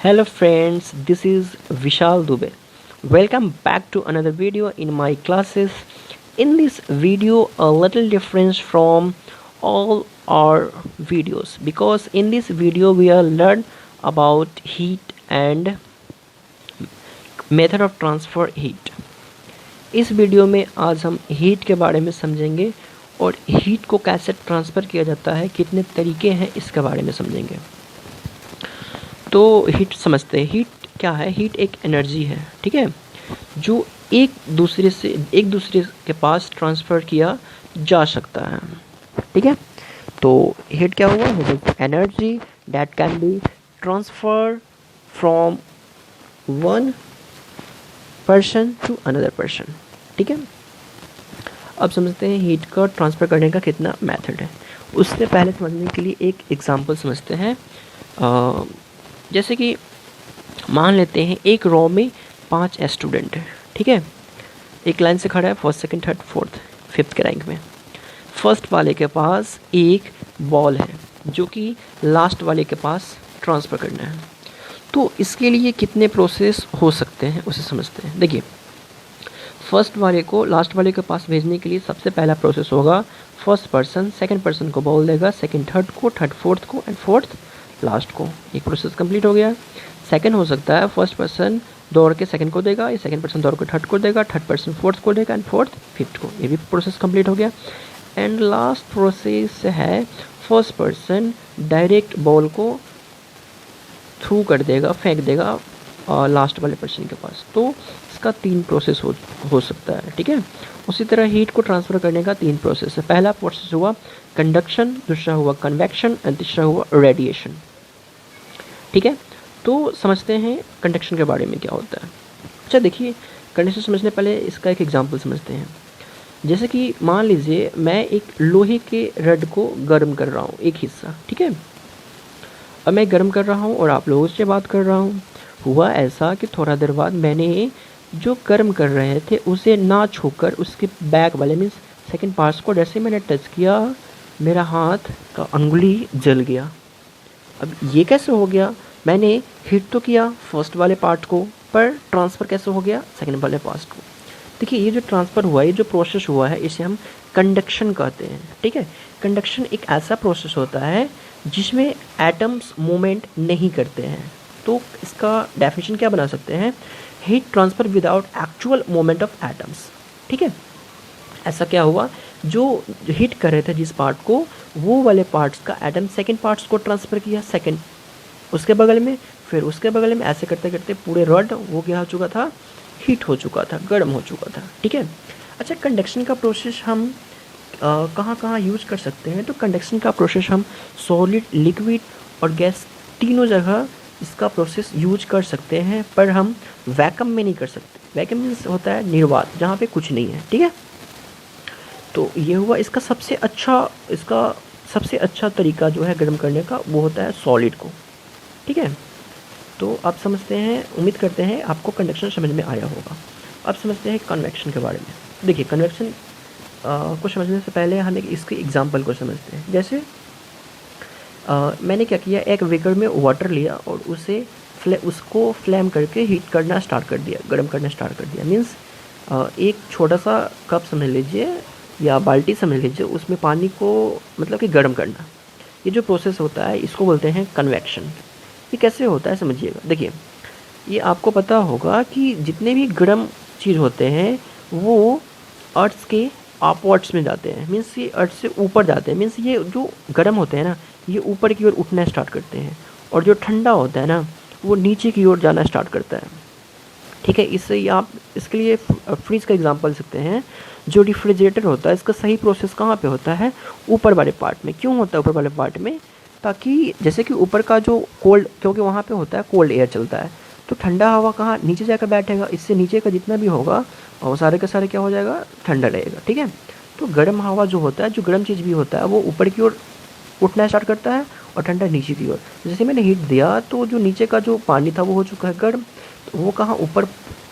Hello friends, this is Vishal Dubey. Welcome back to another video in my classes. In this video, a little difference from all our videos because in this video we will learn about heat and method of transfer heat. इस video में आज हम heat के बारे में समझेंगे और heat को कैसे ट्रांसफ़र किया जाता है, कितने तरीके हैं इसके बारे में समझेंगे। तो हीट समझते हैं। हीट क्या है? हीट एक एनर्जी है, ठीक है, जो एक दूसरे के पास ट्रांसफ़र किया जा सकता है, ठीक है। तो हीट क्या हुआ? Heat is energy that can be transfer from one person to another person, ठीक है। अब समझते हैं हीट का ट्रांसफ़र करने का कितना मेथड है। उससे पहले समझने के लिए एक एग्जांपल समझते हैं। जैसे कि मान लेते हैं एक रो में 5 स्टूडेंट है, ठीक है। एक लाइन से खड़ा है, first second third fourth fifth के रैंक में। फर्स्ट वाले के पास एक बॉल है जो कि लास्ट वाले के पास ट्रांसफ़र करना है। तो इसके लिए कितने प्रोसेस हो सकते हैं उसे समझते हैं। देखिए, फर्स्ट वाले को लास्ट वाले के पास भेजने के लिए सबसे पहला प्रोसेस होगा, फर्स्ट पर्सन सेकंड पर्सन को बॉल देगा, सेकंड थर्ड को, थर्ड फोर्थ को एंड फोर्थ लास्ट को। एक प्रोसेस कंप्लीट हो गया। सेकंड हो सकता है फर्स्ट पर्सन दौड़ के सेकंड को देगा, या सेकंड पर्सन दौड़ के थर्ड को देगा, थर्ड पर्सन फोर्थ को देगा एंड फोर्थ फिफ्थ को। ये भी प्रोसेस कंप्लीट हो गया। एंड लास्ट प्रोसेस है फर्स्ट पर्सन डायरेक्ट बॉल को थ्रू कर देगा, फेंक देगा लास्ट वाले पर्सन के पास। तो इसका 3 प्रोसेस हो सकता है, ठीक है। उसी तरह हीट को ट्रांसफ़र करने का 3 प्रोसेस है। पहला प्रोसेस हुआ कंडक्शन, दूसरा हुआ कन्वेक्शन एंड तीसरा हुआ रेडिएशन, ठीक है। तो समझते हैं कंडक्शन के बारे में क्या होता है। अच्छा देखिए, कंडक्शन समझने पहले इसका एक एग्जांपल समझते हैं। जैसे कि मान लीजिए मैं एक लोहे के रड को गर्म कर रहा हूँ, एक हिस्सा, ठीक है। अब मैं गर्म कर रहा हूँ और आप लोगों से बात कर रहा हूँ। हुआ ऐसा कि थोड़ा देर बाद मैंने जो गर्म कर रहे थे उसे ना छूकर उसके बैक वाले मीन्स सेकंड पार्ट्स को जैसे मैंने टच किया, मेरा हाथ का अंगुली जल गया। अब ये कैसे हो गया? मैंने हिट तो किया फर्स्ट वाले पार्ट को, पर ट्रांसफ़र कैसे हो गया? सेकंड वाले पार्ट को। देखिए, ये जो ट्रांसफ़र हुआ, ये जो प्रोसेस हुआ है, इसे हम कंडक्शन कहते हैं, ठीक है। कंडक्शन एक ऐसा प्रोसेस होता है जिसमें एटम्स मूवमेंट नहीं करते हैं। तो इसका डेफिनेशन क्या बना सकते हैं? Heat transfer without actual movement of atoms, ठीक है। ऐसा क्या हुआ, जो हिट कर रहे थे जिस पार्ट को, वो वाले पार्ट्स का एटम सेकंड पार्ट्स को ट्रांसफ़र किया, सेकंड उसके बगल में, फिर उसके बगल में, ऐसे करते करते पूरे रॉड वो क्या हो चुका था? हीट हो चुका था, गर्म हो चुका था, ठीक है। अच्छा, कंडक्शन का प्रोसेस हम कहाँ कहाँ यूज कर सकते हैं? तो कंडक्शन का प्रोसेस हम सॉलिड, लिक्विड और गैस तीनों जगह इसका प्रोसेस यूज कर सकते हैं, पर हम वैक्यूम में नहीं कर सकते। वैक्यूम मीन्स होता है निर्वात, जहाँ पे कुछ नहीं है, ठीक है। तो ये हुआ। इसका सबसे अच्छा तरीका जो है गर्म करने का, वो होता है सॉलिड को, ठीक है। तो आप समझते हैं, उम्मीद करते हैं आपको कंडक्शन समझ में आया होगा। अब समझते हैं कन्वेक्शन के बारे में। देखिए, कन्वेक्शन को समझने से पहले हम एक इसके एग्जांपल को समझते हैं। जैसे मैंने क्या किया, एक बीकर में वाटर लिया और उसको फ्लेम करके हीट करना स्टार्ट कर दिया, गर्म करना स्टार्ट कर दिया। मीन्स एक छोटा सा कप समझ लीजिए या बाल्टी समझ लीजिए, उसमें पानी को मतलब कि गर्म करना। ये जो प्रोसेस होता है इसको बोलते हैं कन्वेक्शन। ये कैसे होता है समझिएगा। देखिए, ये आपको पता होगा कि जितने भी गर्म चीज़ होते हैं वो अर्थ के अपवर्ड्स में जाते हैं, मीन्स ये अर्थ से ऊपर जाते हैं। मीन्स ये जो गर्म होते हैं ना, ये ऊपर की ओर उठना स्टार्ट करते हैं, और जो ठंडा होता है ना, वो नीचे की ओर जाना स्टार्ट करता है, ठीक है। इससे आप इसके लिए फ्रिज का एग्जांपल सकते हैं। जो रेफ्रिजरेटर होता है, इसका सही प्रोसेस कहाँ पे होता है? ऊपर वाले पार्ट में। क्यों होता है ऊपर वाले पार्ट में? ताकि जैसे कि ऊपर का जो कोल्ड, क्योंकि वहाँ पे होता है कोल्ड एयर चलता है, तो ठंडा हवा कहाँ? नीचे जाकर बैठेगा। इससे नीचे का जितना भी होगा वो सारे का सारे क्या हो जाएगा? ठंडा रहेगा, ठीक है। तो गर्म हवा जो होता है, जो गर्म चीज़ भी होता है, वो ऊपर की ओर उठना स्टार्ट करता है और ठंडा नीचे की ओर। जैसे मैंने हीट दिया तो जो नीचे का जो पानी था वो हो चुका है गर्म, तो वो कहाँ?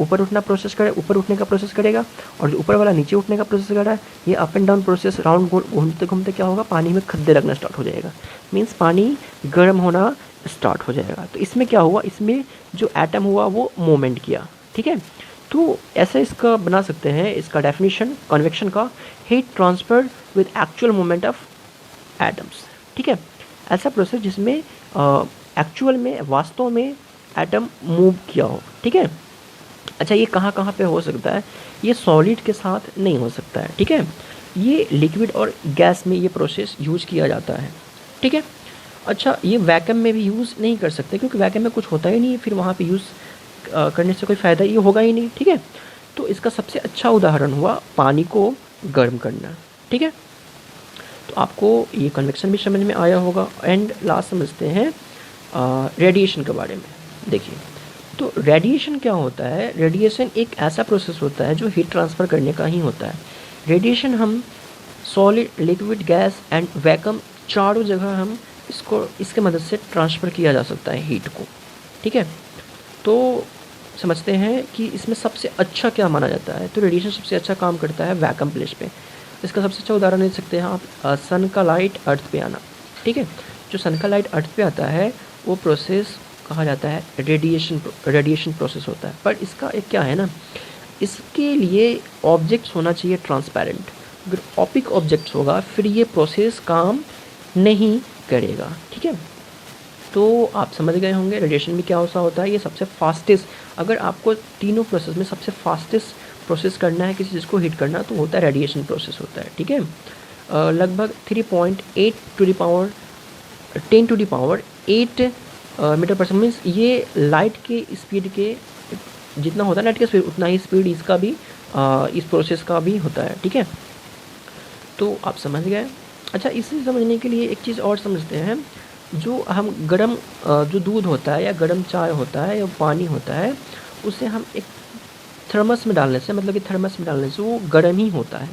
ऊपर उठना प्रोसेस करे, ऊपर उठने का प्रोसेस करेगा, और जो ऊपर वाला नीचे उठने का प्रोसेस कर रहा है, ये up and down process round घूमते घूमते क्या होगा? पानी में खद्दे लगना स्टार्ट हो जाएगा। मीन्स पानी गर्म होना स्टार्ट हो जाएगा। तो इसमें क्या हुआ, इसमें जो एटम हुआ वो मूवमेंट किया, ठीक है। तो ऐसा इसका बना सकते हैं, इसका डेफिनेशन कन्वेक्शन का, heat transfer with actual movement of atoms, ठीक है। ऐसा प्रोसेस जिसमें एक्चुअल में, वास्तव में एटम मूव किया हो, ठीक है। अच्छा, ये कहाँ कहाँ पे हो सकता है, ये सॉलिड के साथ नहीं हो सकता है, ठीक है। ये लिक्विड और गैस में ये प्रोसेस यूज किया जाता है, ठीक है। अच्छा, ये वैक्यूम में भी यूज़ नहीं कर सकते क्योंकि वैक्यूम में कुछ होता ही नहीं है, फिर वहाँ पे यूज़ करने से कोई फ़ायदा ये होगा ही नहीं, ठीक है। तो इसका सबसे अच्छा उदाहरण हुआ पानी को गर्म करना, ठीक है। तो आपको ये कन्वेक्शन भी समझ में आया होगा। एंड लास्ट समझते हैं रेडिएशन के बारे में। देखिए, तो रेडिएशन क्या होता है, रेडिएशन एक ऐसा प्रोसेस होता है जो हीट ट्रांसफ़र करने का ही होता है। रेडिएशन हम solid, liquid, gas and vacuum चारों जगह हम इसके मदद से ट्रांसफ़र किया जा सकता है हीट को, ठीक है। तो समझते हैं कि इसमें सबसे अच्छा क्या माना जाता है। तो रेडिएशन सबसे अच्छा काम करता है वैक्यूम प्लेस पे। इसका सबसे अच्छा उदाहरण ले सकते हैं आप, सन का लाइट अर्थ पे आना, ठीक है। जो सन का लाइट अर्थ पे आता है वो प्रोसेस कहा जाता है रेडिएशन प्रोसेस होता है। पर इसका एक क्या है ना, इसके लिए ऑब्जेक्ट्स होना चाहिए ट्रांसपेरेंट। अगर ऑपिक ऑब्जेक्ट्स होगा फिर ये प्रोसेस काम नहीं करेगा, ठीक है। तो आप समझ गए होंगे रेडिएशन में क्या होता है। ये सबसे फास्टेस्ट, अगर आपको तीनों प्रोसेस में सबसे फास्टेस्ट प्रोसेस करना है किसी चीज़ को हीट करना, तो होता है रेडिएशन प्रोसेस होता है, ठीक है। लगभग 3.8 to the power 10 to the power 8 metre पर सेकंड, मीन्स ये लाइट के स्पीड के जितना होता है लाइट का स्पीड उतना ही स्पीड इसका भी इस प्रोसेस का भी होता है, ठीक है। तो आप समझ गए। अच्छा, इसे समझने के लिए एक चीज़ और समझते हैं। जो हम गरम जो दूध होता है या गरम चाय होता है या पानी होता है, उसे हम एक थर्मस में डालने से, मतलब कि थर्मस में डालने से वो गर्म ही होता है।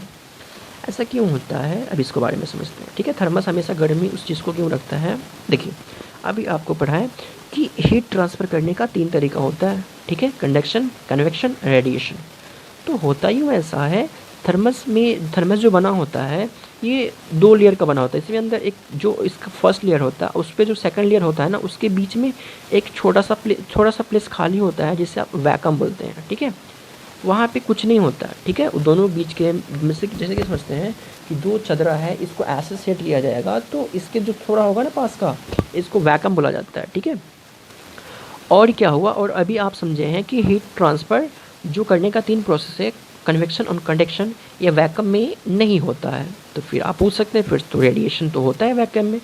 ऐसा क्यों होता है, अब इसके बारे में समझते हैं, ठीक है। थर्मस हमेशा गर्म ही उस चीज़ को क्यों रखता है। देखिए, अभी आपको पढ़ाएं कि हीट ट्रांसफ़र करने का 3 तरीका होता है, ठीक है। Conduction, convection, radiation. तो होता यूँ ऐसा है, थर्मस जो बना होता है ये 2 लेयर का बना होता है। इसमें अंदर एक जो इसका फर्स्ट लेयर होता है उस पर जो सेकंड लेयर होता है ना, उसके बीच में एक छोटा सा प्लेस खाली होता है जिसे आप वैक्यूम बोलते हैं, ठीक है। वहाँ पे कुछ नहीं होता है, ठीक है। दोनों बीच के में से जैसे कि समझते हैं कि 2 चदरा है, इसको ऐसे सेट किया जाएगा तो इसके जो थोड़ा होगा ना पास का, इसको वैक्यूम बोला जाता है, ठीक है। और क्या हुआ, और अभी आप समझे हैं कि हीट ट्रांसफ़र जो करने का 3 प्रोसेस है, कन्वेक्शन और कंडक्शन, ये वैक्यूम में नहीं होता है। तो फिर आप पूछ सकते हैं फिर तो रेडिएशन तो होता है वैक्यूम में।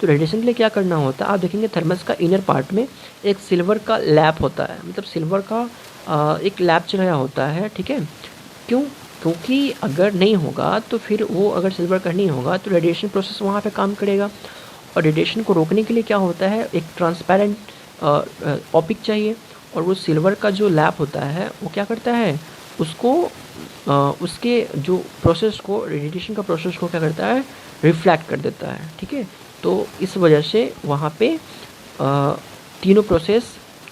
तो रेडिएशन के लिए क्या करना होता है, आप देखेंगे थर्मस का इनर पार्ट में एक सिल्वर का लैप होता है, मतलब सिल्वर का एक लैप चढ़ाया होता है, ठीक है। क्यों, क्योंकि अगर नहीं होगा तो फिर वो, अगर सिल्वर का नहीं होगा तो रेडिएशन प्रोसेस वहाँ पे काम करेगा। और रेडिएशन को रोकने के लिए क्या होता है, एक ट्रांसपेरेंट ऑपिक चाहिए। और वो सिल्वर का जो लैप होता है वो क्या करता है, उसको उसके जो प्रोसेस को, रेडिएशन का प्रोसेस को क्या करता है, रिफ्लेक्ट कर देता है, ठीक है। तो इस वजह से वहाँ पे तीनों प्रोसेस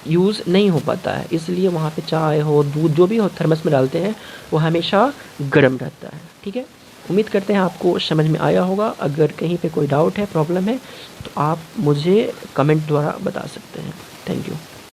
यूज़ नहीं हो पाता है, इसलिए वहाँ पे चाय हो, दूध जो भी हो थर्मस में डालते हैं वो हमेशा गर्म रहता है, ठीक है। उम्मीद करते हैं आपको समझ में आया होगा। अगर कहीं पे कोई डाउट है, प्रॉब्लम है, तो आप मुझे कमेंट द्वारा बता सकते हैं। Thank you.